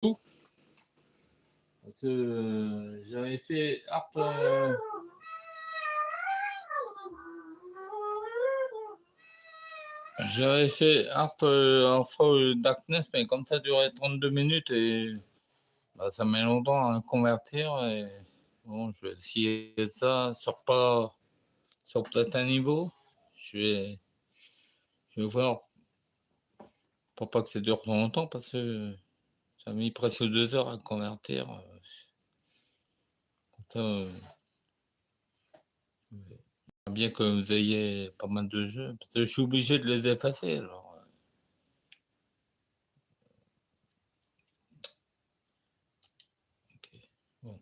Parce que j'avais fait Art. J'avais fait Art of Darkness, mais comme ça durait 32 minutes et bah, ça met longtemps à convertir. Et bon, je vais essayer ça sur peut-être un niveau. Je vais voir pour pas que ça dure trop longtemps parce que ça a mis presque 2 heures à convertir. Comme ça, bien que vous ayez pas mal de jeux, parce que je suis obligé de les effacer. Alors, ok. Bon.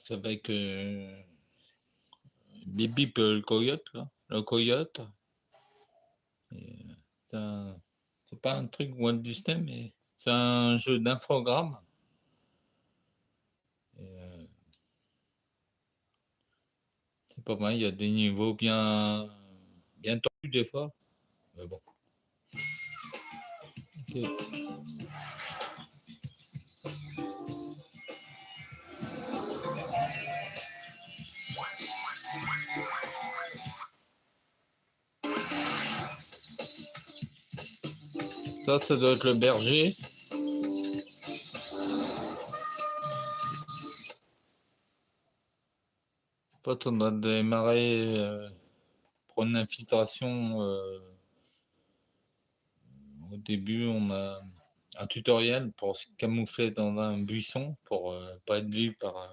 C'est avec Bip Bip le coyote, là. Le coyote. C'est pas un truc Walt Disney, mais c'est un jeu d'infogramme. C'est pas mal, il y a des niveaux bien tendus des fois. Mais bon. Okay. Ça doit être le berger. En fait, on a démarré pour une infiltration. Au début, on a un tutoriel pour se camoufler dans un buisson pour pas être vu par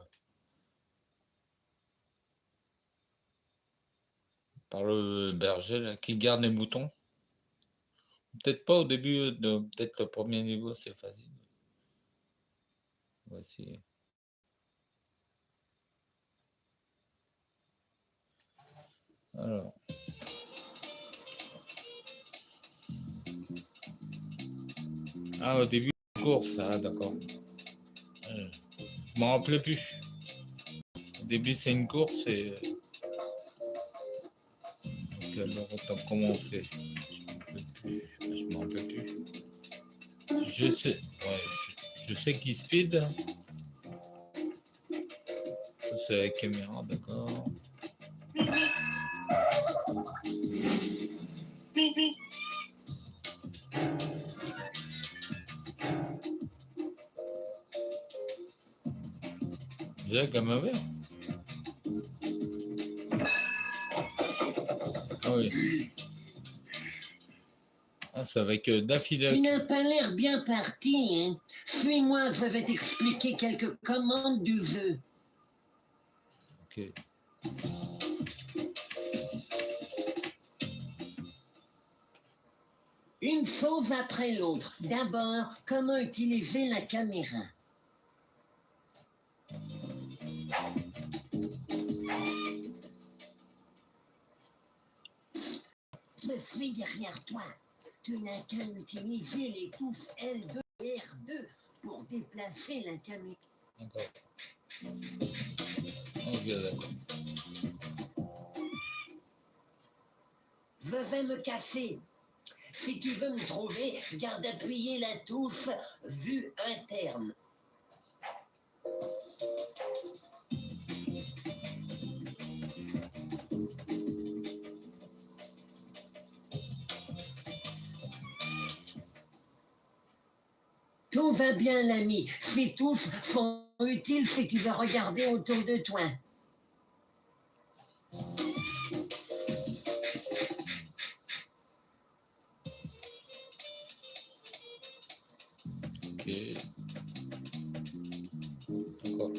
le berger là, qui garde les boutons. Peut-être pas au début, peut-être le premier niveau, c'est facile. Voici. Alors. Ah, au début, course, ah d'accord. Je m'en rappelais plus. Au début, c'est une course et. Donc, alors, attends, comment on fait? Je m'en rappelle plus. Je sais, ouais, je sais qu'il speed. Ça, c'est la caméra, d'accord. Déjà, gamme vert. Ah oui. Ah, c'est avec Daffy Duck. Tu n'as pas l'air bien parti, hein. Suis-moi, je vais t'expliquer quelques commandes du jeu. Ok. Une chose après l'autre. D'abord, comment utiliser la caméra. Je suis derrière toi. Tu n'as qu'à utiliser les touches L2 et R2 pour déplacer la caméra. D'accord. Ok, d'accord. Je vais me casser. Si tu veux me trouver, garde appuyer la touche vue interne. Tout va bien, l'ami. Ces touches sont utiles si tu veux regarder autour de toi. Ok. D'accord.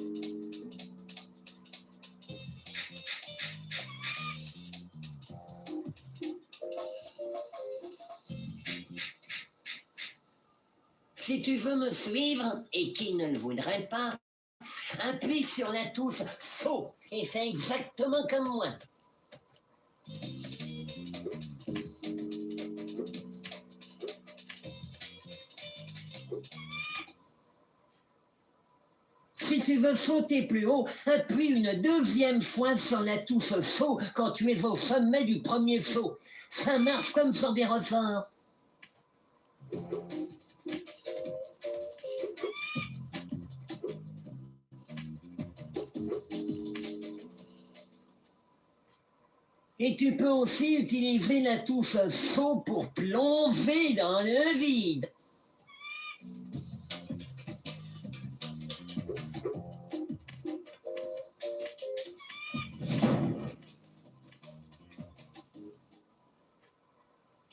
Si tu veux me suivre, et qui ne le voudrait pas, appuie sur la touche saut et fais exactement comme moi. tu veux sauter plus haut, appuie une deuxième fois sur la touche saut quand tu es au sommet du premier saut. Ça marche comme sur des ressorts. Et tu peux aussi utiliser la touche saut pour plonger dans le vide.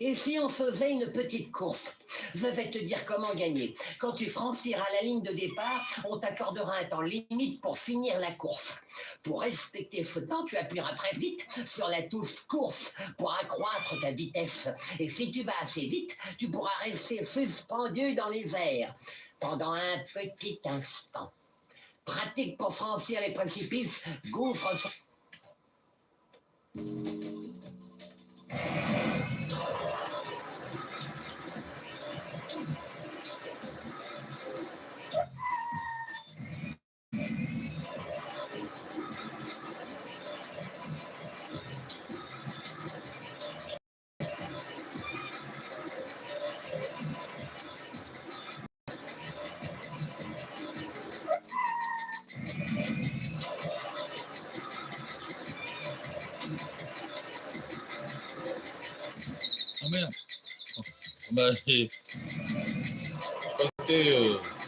Et si on faisait une petite course? Je vais te dire comment gagner. Quand tu franchiras la ligne de départ, on t'accordera un temps limite pour finir la course. Pour respecter ce temps, tu appuieras très vite sur la touche course pour accroître ta vitesse. Et si tu vas assez vite, tu pourras rester suspendu dans les airs pendant un petit instant. Pratique pour franchir les précipices, gouffres. Ah merde. Bah, je crois que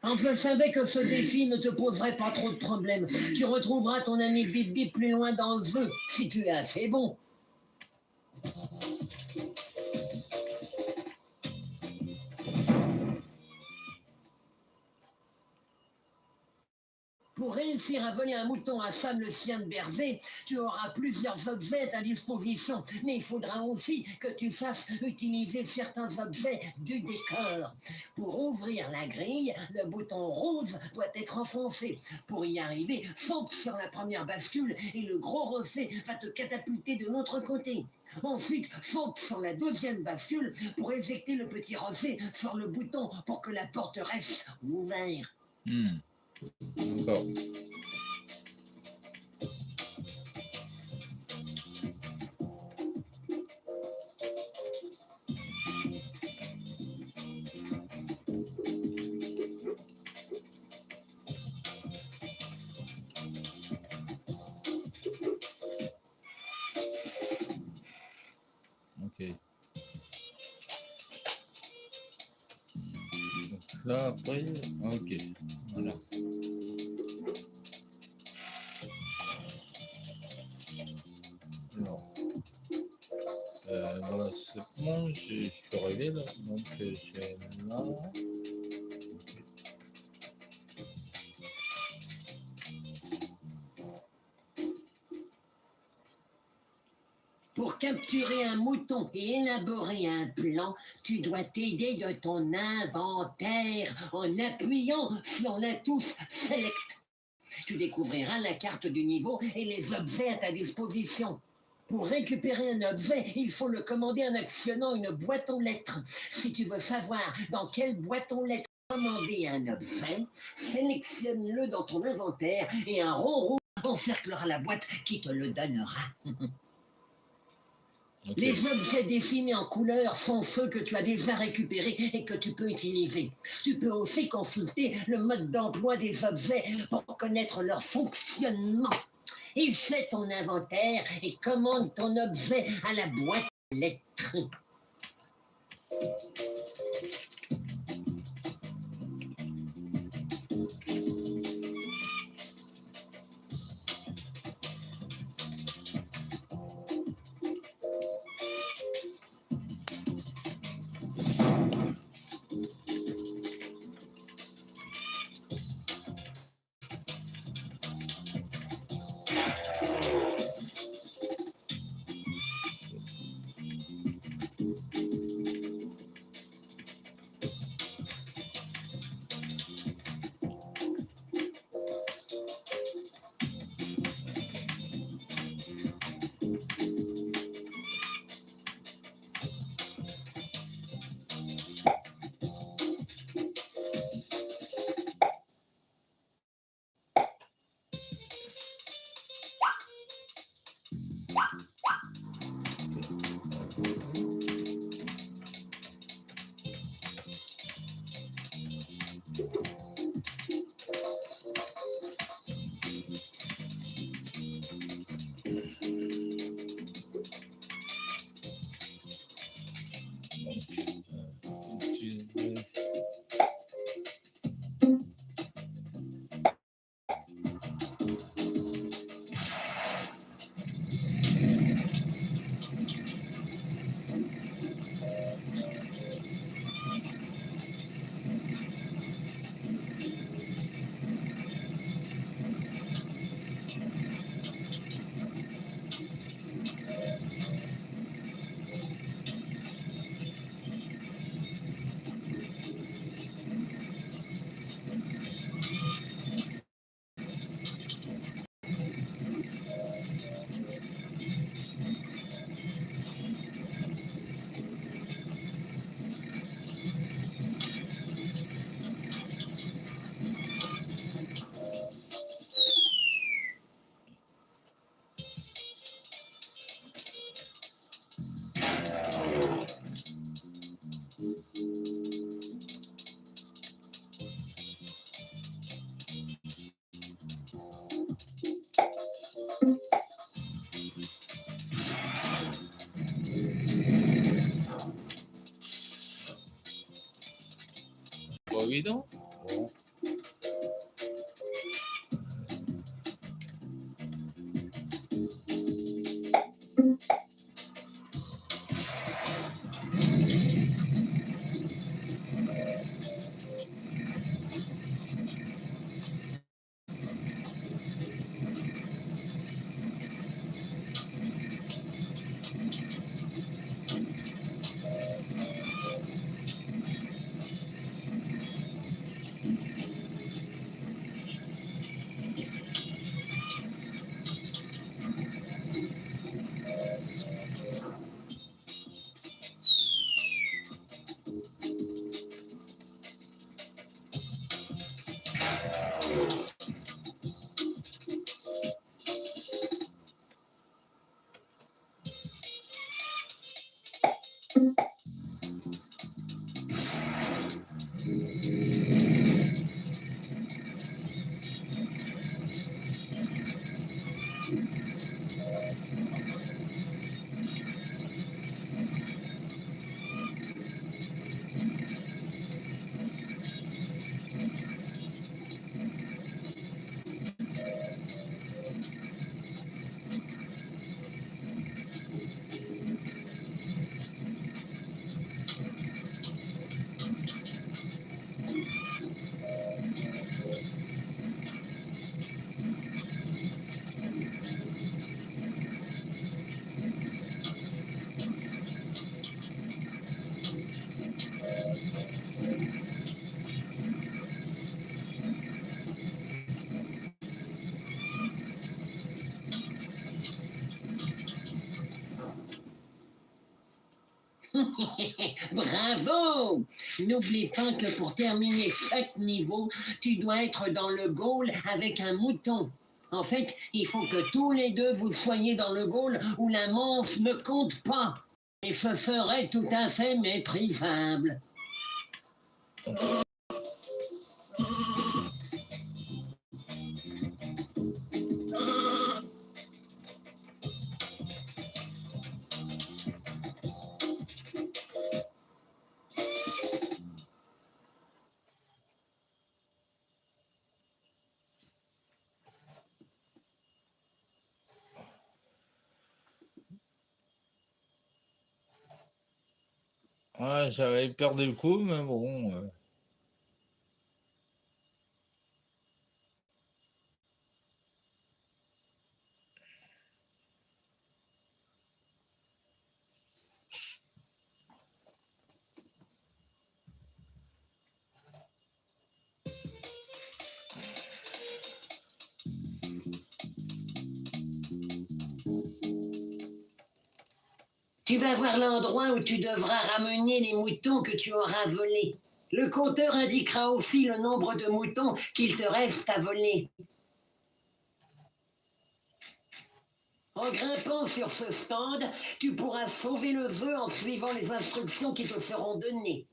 Enfin, je savais que ce défi ne te poserait pas trop de problèmes. Tu retrouveras ton ami Bip Bip plus loin dans le jeu, si tu es assez bon. Pour réussir à voler un mouton à Sam le chien de berger, tu auras plusieurs objets à ta disposition. Mais il faudra aussi que tu saches utiliser certains objets du décor. Pour ouvrir la grille, le bouton rose doit être enfoncé. Pour y arriver, saute sur la première bascule et le gros rocher va te catapulter de l'autre côté. Ensuite, saute sur la deuxième bascule pour éjecter le petit rocher sur le bouton pour que la porte reste ouverte. D'accord. Ok. Donc là, après, ok. Voilà. Alors, là, c'est bon, je suis arrivé là. Donc, j'ai là. Ok. Pour capturer un mouton et élaborer un plan, tu dois t'aider de ton inventaire en appuyant sur la touche Select. Tu découvriras la carte du niveau et les objets à ta disposition. Pour récupérer un objet, il faut le commander en actionnant une boîte aux lettres. Si tu veux savoir dans quelle boîte aux lettres commander un objet, sélectionne-le dans ton inventaire et un rond rouge encerclera la boîte qui te le donnera. Okay. Les objets dessinés en couleur sont ceux que tu as déjà récupérés et que tu peux utiliser. Tu peux aussi consulter le mode d'emploi des objets pour connaître leur fonctionnement. Et fais ton inventaire et commande ton objet à la boîte aux lettres. évident. Bon. Bravo! N'oublie pas que pour terminer chaque niveau, tu dois être dans le goal avec un mouton. En fait, il faut que tous les deux vous soyez dans le goal où la manche ne compte pas. Et ce serait tout à fait méprisable. Ouais, j'avais perdu le coup, mais bon. Tu vas voir l'endroit où tu devras ramener les moutons que tu auras volés. Le compteur indiquera aussi le nombre de moutons qu'il te reste à voler. En grimpant sur ce stand, tu pourras sauver le jeu en suivant les instructions qui te seront données.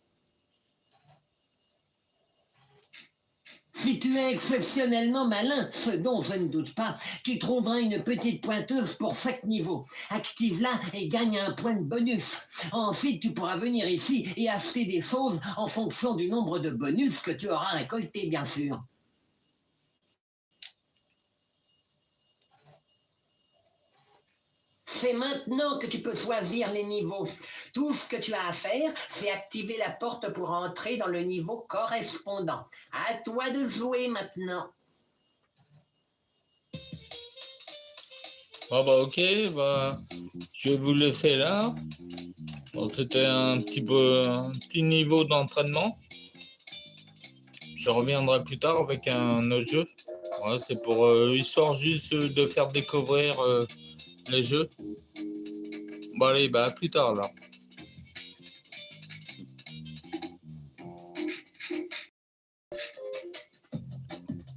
Si tu es exceptionnellement malin, ce dont je ne doute pas, tu trouveras une petite pointeuse pour chaque niveau. Active-la et gagne un point de bonus. Ensuite, tu pourras venir ici et acheter des choses en fonction du nombre de bonus que tu auras récolté, bien sûr. C'est maintenant que tu peux choisir les niveaux. Tout ce que tu as à faire, c'est activer la porte pour entrer dans le niveau correspondant. À toi de jouer maintenant. Ah bah ok, bah je vais vous laisser là. Bon, c'était un petit niveau d'entraînement. Je reviendrai plus tard avec un autre jeu. Ouais, c'est pour histoire juste de faire découvrir les jeux. Bon allez, bah à plus tard là.